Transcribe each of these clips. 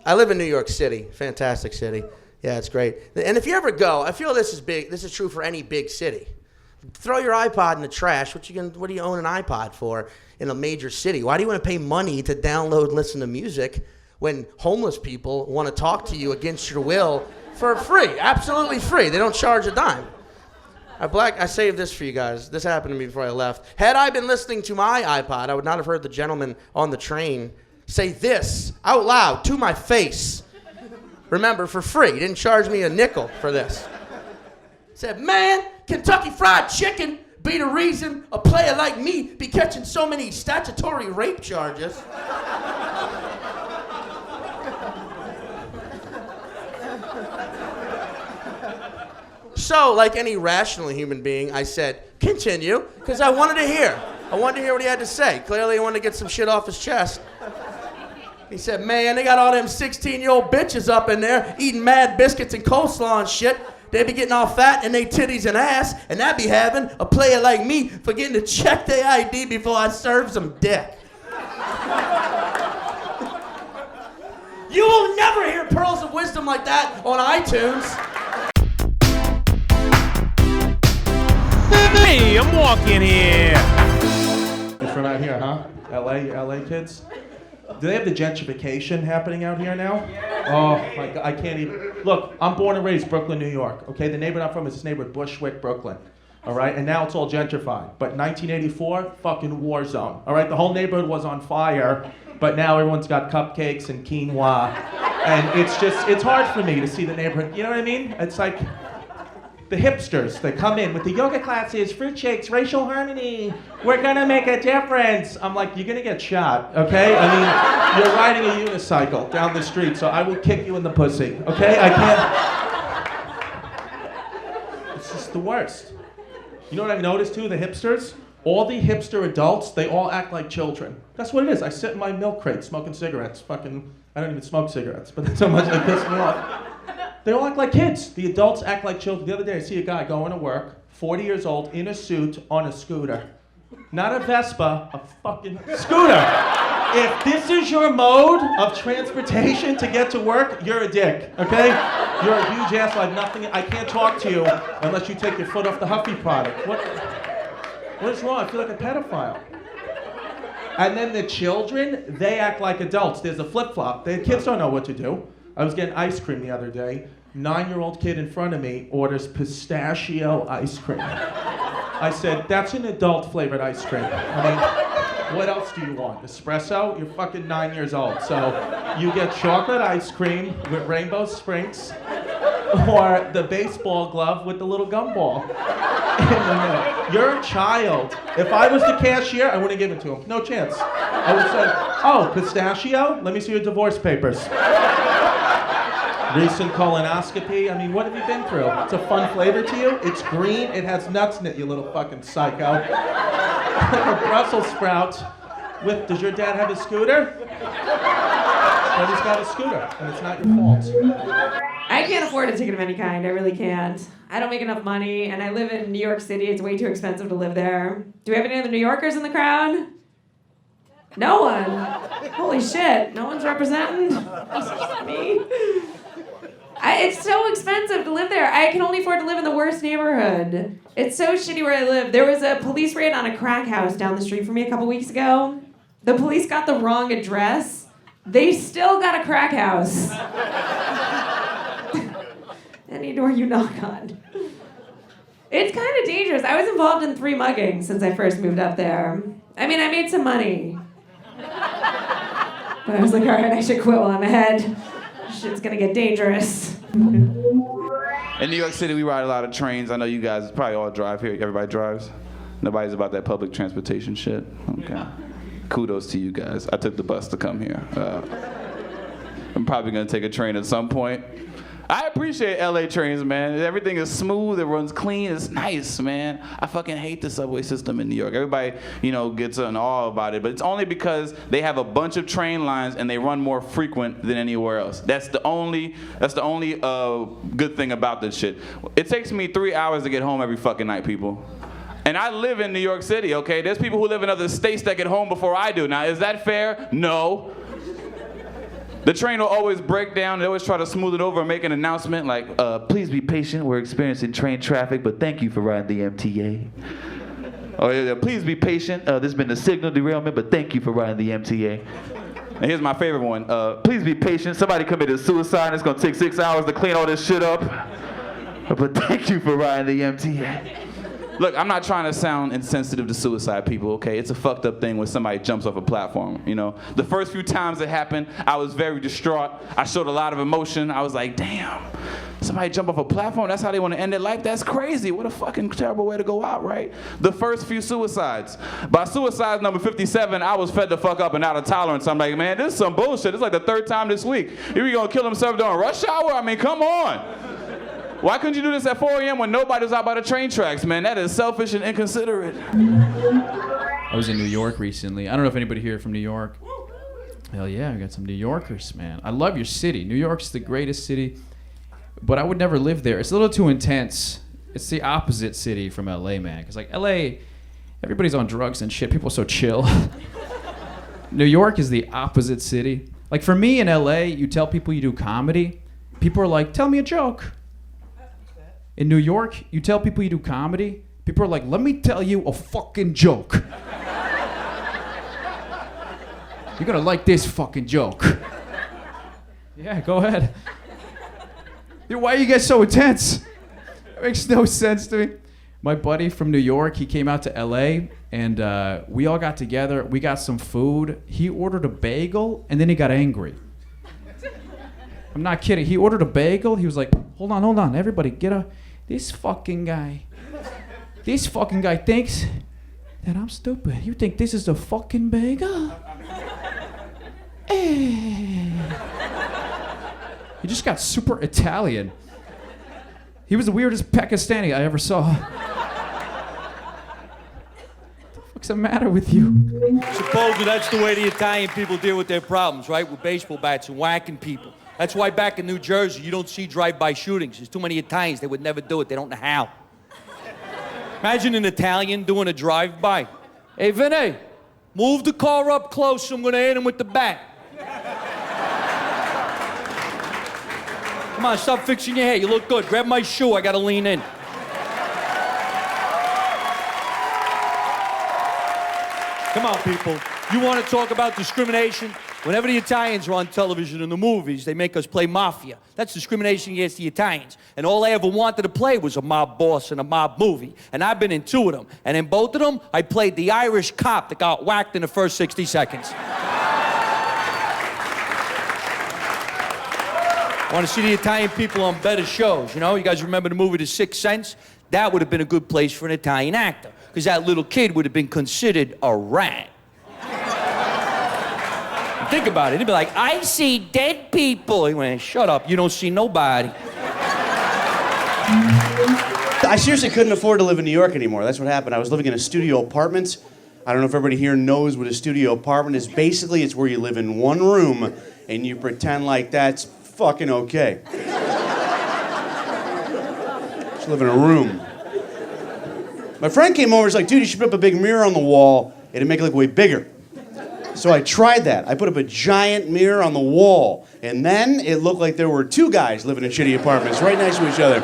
I live in New York City. Fantastic city. Yeah, it's great. And if you ever go, I feel this is true for any big city. Throw your iPod in the trash. What do you own an iPod for in a major city? Why do you want to pay money to download and listen to music when homeless people want to talk to you against your will for free? Absolutely free. They don't charge a dime. I saved this for you guys. This happened to me before I left. Had I been listening to my iPod, I would not have heard the gentleman on the train say this out loud to my face. Remember, for free. He didn't charge me a nickel for this. He said, man, Kentucky Fried Chicken be the reason a player like me be catching so many statutory rape charges. So, like any rational human being, I said, continue, because I wanted to hear. I wanted to hear what he had to say. Clearly, he wanted to get some shit off his chest. He said, man, they got all them 16-year-old bitches up in there eating mad biscuits and coleslaw and shit. They be getting all fat in they titties and ass, and I be having a player like me forgetting to check their ID before I serve some dick. You will never hear pearls of wisdom like that on iTunes. Hey, I'm walking here. You're from out here, huh? LA kids? Do they have the gentrification happening out here now? Oh my God, I can't even. Look, I'm born and raised Brooklyn, New York. Okay, the neighborhood I'm from is this neighborhood, Bushwick, Brooklyn. All right, and now it's all gentrified. But 1984, fucking war zone. All right, the whole neighborhood was on fire, but now everyone's got cupcakes and quinoa, and it's hard for me to see the neighborhood. You know what I mean? It's like the hipsters, they come in with the yoga classes, fruit shakes, racial harmony. We're gonna make a difference. I'm like, you're gonna get shot, okay? I mean, you're riding a unicycle down the street, so I will kick you in the pussy, okay? I can't. It's just the worst. You know what I've noticed too, the hipsters? All the hipster adults, they all act like children. That's what it is. I sit in my milk crate smoking cigarettes. I don't even smoke cigarettes, but that's how much they piss me off. They all act like kids. The adults act like children. The other day I see a guy going to work, 40 years old, in a suit, on a scooter. Not a Vespa, a fucking scooter. If this is your mode of transportation to get to work, you're a dick, okay? You're a huge asshole. I have nothing. I can't talk to you unless you take your foot off the Huffy product. What is wrong? I feel like a pedophile. And then the children, they act like adults. There's a flip-flop. The kids don't know what to do. I was getting ice cream the other day. 9-year-old kid in front of me orders pistachio ice cream. I said, that's an adult flavored ice cream. I mean, what else do you want? Espresso? You're fucking 9 years old. So you get chocolate ice cream with rainbow sprinkles or the baseball glove with the little gumball in the middle. You're a child. If I was the cashier, I wouldn't give it to him. No chance. I would say, oh, pistachio? Let me see your divorce papers. Recent colonoscopy. I mean, what have you been through? It's a fun flavor to you? It's green. It has nuts in it, you little fucking psycho. A Brussels sprout with, does your dad have a scooter? But he's got a scooter, and it's not your fault. I can't afford a ticket of any kind. I really can't. I don't make enough money, and I live in New York City. It's way too expensive to live there. Do we have any other New Yorkers in the crowd? No one. Holy shit. No one's representing? Me. It's so expensive to live there. I can only afford to live in the worst neighborhood. It's so shitty where I live. There was a police raid on a crack house down the street from me a couple weeks ago. The police got the wrong address. They still got a crack house. Any door you knock on. It's kind of dangerous. I was involved in 3 muggings since I first moved up there. I mean, I made some money. But I was like, all right, I should quit while I'm ahead. Shit's gonna get dangerous. In New York City, we ride a lot of trains. I know you guys probably all drive here. Everybody drives? Nobody's about that public transportation shit? Okay. Kudos to you guys. I took the bus to come here. I'm probably gonna take a train at some point. I appreciate LA trains, man. Everything is smooth, it runs clean, it's nice, man. I fucking hate the subway system in New York. Everybody, gets in awe about it, but it's only because they have a bunch of train lines and they run more frequent than anywhere else. That's the only good thing about this shit. It takes me 3 hours to get home every fucking night, people. And I live in New York City, okay? There's people who live in other states that get home before I do. Now, is that fair? No. The train will always break down. They always try to smooth it over and make an announcement like, please be patient. We're experiencing train traffic, but thank you for riding the MTA. Or please be patient. There's been a signal derailment, but thank you for riding the MTA. And here's my favorite one. Please be patient. Somebody committed suicide and it's gonna take 6 hours to clean all this shit up. But thank you for riding the MTA. Look, I'm not trying to sound insensitive to suicide people, okay? It's a fucked up thing when somebody jumps off a platform, you know? The first few times it happened, I was very distraught. I showed a lot of emotion. I was like, damn, somebody jump off a platform? That's how they want to end their life? That's crazy. What a fucking terrible way to go out, right? The first few suicides. By suicide number 57, I was fed the fuck up and out of tolerance. I'm like, man, this is some bullshit. It's like the third time this week. You gonna kill himself during rush hour? I mean, come on. Why couldn't you do this at 4 a.m. when nobody's out by the train tracks, man? That is selfish and inconsiderate. I was in New York recently. I don't know if anybody here from New York. Hell yeah, I got some New Yorkers, man. I love your city. New York's the greatest city, but I would never live there. It's a little too intense. It's the opposite city from LA, man. Because like LA, everybody's on drugs and shit. People are so chill. New York is the opposite city. Like for me in LA, you tell people you do comedy, people are like, tell me a joke. In New York, you tell people you do comedy, people are like, let me tell you a fucking joke. You're gonna like this fucking joke. Yeah, go ahead. Dude, why you guys so intense? It makes no sense to me. My buddy from New York, he came out to LA and we all got together, we got some food. He ordered a bagel and then he got angry. I'm not kidding. He ordered a bagel. He was like, hold on, everybody get a... This fucking guy thinks that I'm stupid. You think this is a fucking bagel? He just got super Italian. He was the weirdest Pakistani I ever saw. What the fuck's the matter with you? Supposedly that's the way the Italian people deal with their problems, right? With baseball bats and whacking people. That's why back in New Jersey, you don't see drive-by shootings. There's too many Italians. They would never do it. They don't know how. Imagine an Italian doing a drive-by. Hey, Vinny, move the car up close. I'm going to hit him with the bat. Come on, stop fixing your hair. You look good. Grab my shoe. I got to lean in. Come on, people. You want to talk about discrimination? Whenever the Italians are on television in the movies, they make us play mafia. That's discrimination against the Italians. And all I ever wanted to play was a mob boss in a mob movie. And I've been in 2 of them. And in both of them, I played the Irish cop that got whacked in the first 60 seconds. Want to see the Italian people on better shows, you know? You guys remember the movie The Sixth Sense? That would have been a good place for an Italian actor, because that little kid would have been considered a rat. Think about it. He'd be like, I see dead people. He went, shut up, you don't see nobody. I seriously couldn't afford to live in New York anymore. That's what happened. I was living in a studio apartment. I don't know if everybody here knows what a studio apartment is. Basically, it's where you live in one room and you pretend like that's fucking okay. Just live in a room. My friend came over, he's like, dude, you should put up a big mirror on the wall. It'd make it look way bigger. So I tried that. I put up a giant mirror on the wall, and then it looked like there were 2 guys living in shitty apartments right next to each other.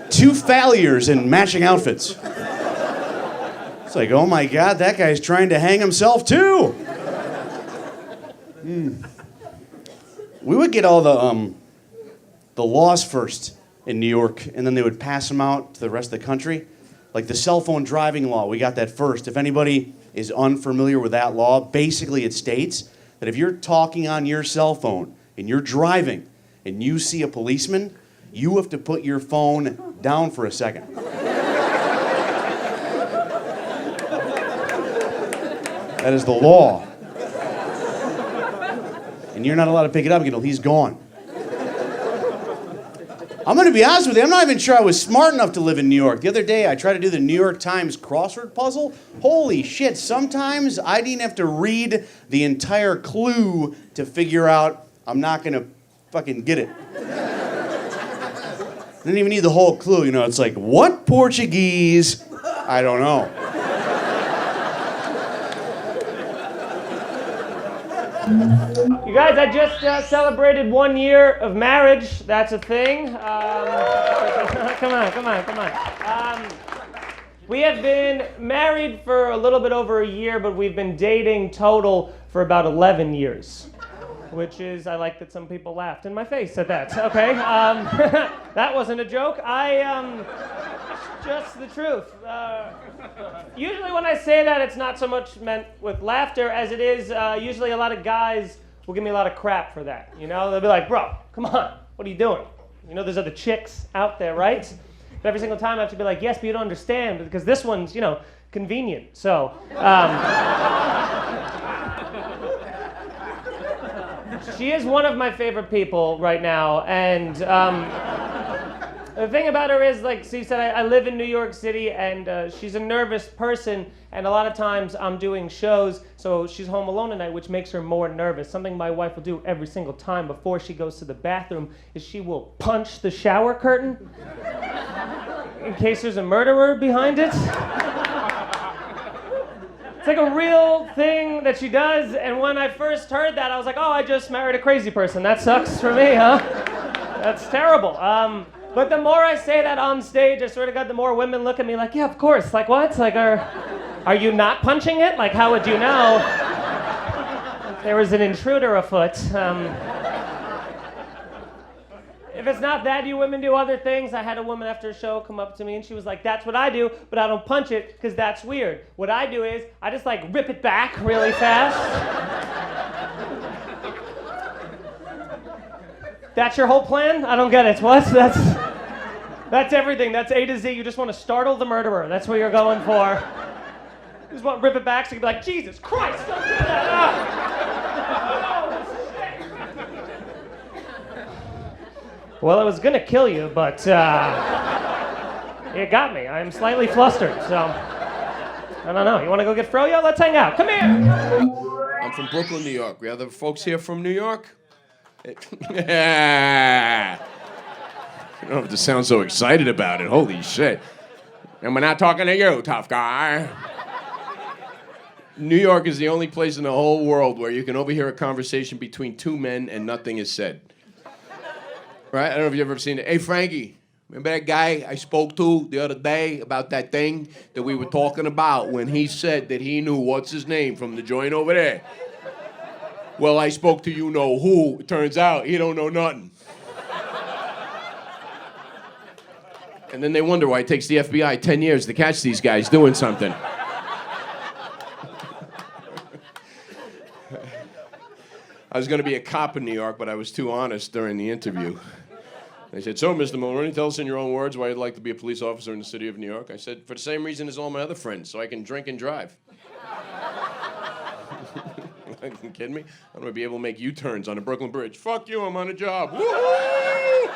2 failures in matching outfits. It's like, oh my God, that guy's trying to hang himself too. We would get all the laws first in New York, and then they would pass them out to the rest of the country. Like the cell phone driving law, we got that first. If anybody is unfamiliar with that law, basically it states that if you're talking on your cell phone and you're driving and you see a policeman, you have to put your phone down for a second. That is the law. And you're not allowed to pick it up until he's gone. I'm going to be honest with you, I'm not even sure I was smart enough to live in New York. The other day, I tried to do the New York Times crossword puzzle. Holy shit, sometimes I didn't have to read the entire clue to figure out I'm not going to fucking get it. I didn't even need the whole clue, you know, it's like, what Portuguese? I don't know. You guys, I just celebrated 1 year of marriage. That's a thing. Come on. We have been married for a little bit over a year, but we've been dating total for about 11 years. Which is, I like that some people laughed in my face at that. Okay, that wasn't a joke. Just the truth. Usually when I say that, it's not so much meant with laughter as it is usually a lot of guys will give me a lot of crap for that. You know, they'll be like, bro, come on, what are you doing? You know, there's other chicks out there, right? But every single time I have to be like, yes, but you don't understand because this one's, you know, convenient. So, she is one of my favorite people right now, and the thing about her is, like she said, I live in New York City, and she's a nervous person, and a lot of times I'm doing shows, so she's home alone at night, which makes her more nervous. Something my wife will do every single time before she goes to the bathroom is she will punch the shower curtain in case there's a murderer behind it. It's like a real thing that she does, and when I first heard that, I was like, oh, I just married a crazy person. That sucks for me, huh? That's terrible. But the more I say that on stage, I swear to God, the more women look at me like, yeah, of course. Like, what? Like, are you not punching it? Like, how would you know if there was an intruder afoot? If it's not that, you women do other things. I had a woman after a show come up to me and she was like, that's what I do, but I don't punch it because that's weird. What I do is I just like rip it back really fast. That's your whole plan? I don't get it. What? That's everything. That's A to Z. You just want to startle the murderer. That's what you're going for. You just want to rip it back so you can be like, Jesus Christ, don't do that. Well, it was going to kill you, but it got me. I'm slightly flustered, so I don't know. You want to go get froyo? Let's hang out. Come here. I'm from Brooklyn, New York. We other folks here from New York? Yeah. You don't have to sound so excited about it. Holy shit. And we're not talking to you, tough guy. New York is the only place in the whole world where you can overhear a conversation between two men and nothing is said. Right? I don't know if you've ever seen it. Hey, Frankie, remember that guy I spoke to the other day about that thing that we were talking about when he said that he knew what's his name from the joint over there? Well, I spoke to you know who. It turns out he don't know nothing. And then they wonder why it takes the FBI 10 years to catch these guys doing something. I was going to be a cop in New York, but I was too honest during the interview. They said, so, Mr. Mulroney, tell us in your own words why you'd like to be a police officer in the city of New York. I said, for the same reason as all my other friends, so I can drink and drive. Are you kidding me? I'm going to be able to make U-turns on the Brooklyn Bridge. Fuck you, I'm on a job. Woo-hoo!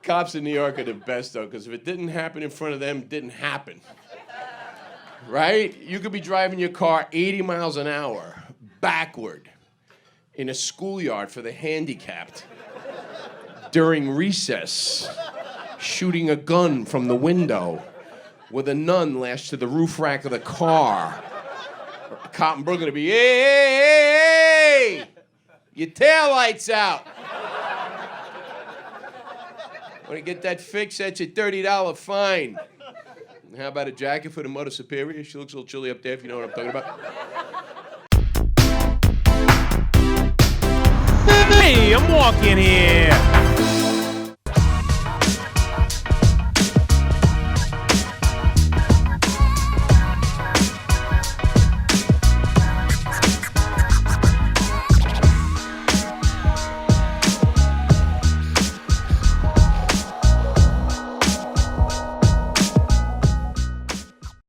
Cops in New York are the best, though, because if it didn't happen in front of them, it didn't happen. Right? You could be driving your car 80 miles an hour, backward, in a schoolyard for the handicapped, during recess, shooting a gun from the window, with a nun lashed to the roof rack of the car. A cop in Brooklyn would be, hey, your taillight's out. Want to get that fixed? That's a $30 fine. And how about a jacket for the Mother Superior? She looks a little chilly up there, if you know what I'm talking about. Hey, I'm walking here.